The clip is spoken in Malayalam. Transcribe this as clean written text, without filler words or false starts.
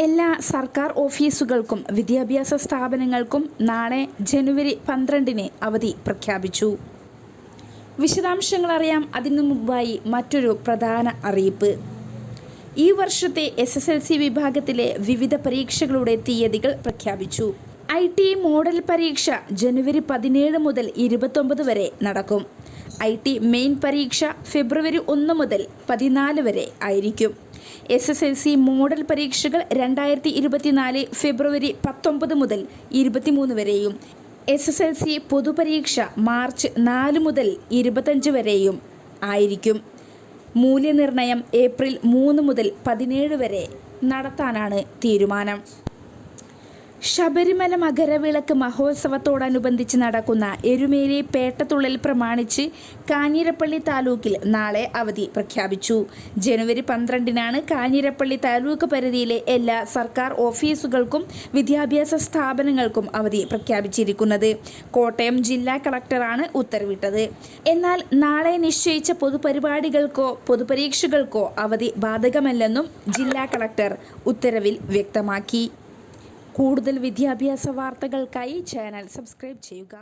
എല്ലാ സർക്കാർ ഓഫീസുകൾക്കും വിദ്യാഭ്യാസ സ്ഥാപനങ്ങൾക്കും നാളെ ജനുവരി 12-ന് അവധി പ്രഖ്യാപിച്ചു. വിശദാംശങ്ങൾ അറിയാം. അതിനു മുമ്പായി മറ്റൊരു പ്രധാന അറിയിപ്പ്. ഈ വർഷത്തെ SSLC വിഭാഗത്തിലെ വിവിധ പരീക്ഷകളുടെ തീയതികൾ പ്രഖ്യാപിച്ചു. IT മോഡൽ പരീക്ഷ ജനുവരി 17 മുതൽ 29 വരെ നടക്കും. IT മെയിൻ പരീക്ഷ ഫെബ്രുവരി 1 മുതൽ 14 വരെ ആയിരിക്കും. SSLC മോഡൽ പരീക്ഷകൾ 2024 ഫെബ്രുവരി 19 മുതൽ 23 വരെയും SSLC പൊതുപരീക്ഷ മാർച്ച് 4 മുതൽ 25 വരെയും ആയിരിക്കും. മൂല്യനിർണ്ണയം ഏപ്രിൽ 3 മുതൽ 17 വരെ നടത്താനാണ് തീരുമാനം. ശബരിമല മകരവിളക്ക് മഹോത്സവത്തോടനുബന്ധിച്ച് നടക്കുന്ന എരുമേലി പേട്ടതുള്ളൽ പ്രമാണിച്ച് കാഞ്ഞിരപ്പള്ളി താലൂക്കിൽ നാളെ അവധി പ്രഖ്യാപിച്ചു. ജനുവരി 12-നാണ് കാഞ്ഞിരപ്പള്ളി താലൂക്ക് പരിധിയിലെ എല്ലാ സർക്കാർ ഓഫീസുകൾക്കും വിദ്യാഭ്യാസ സ്ഥാപനങ്ങൾക്കും അവധി പ്രഖ്യാപിച്ചിരിക്കുന്നത്. കോട്ടയം ജില്ലാ കളക്ടറാണ് ഉത്തരവിട്ടത്. എന്നാൽ നാളെ നിശ്ചയിച്ച പൊതുപരിപാടികൾക്കോ പൊതുപരീക്ഷകൾക്കോ അവധി ബാധകമല്ലെന്നും ജില്ലാ കളക്ടർ ഉത്തരവിൽ വ്യക്തമാക്കി. കൂടുതൽ വിദ്യാഭ്യാസ വാർത്തകൾക്കായി ചാനൽ സബ്സ്ക്രൈബ് ചെയ്യുക.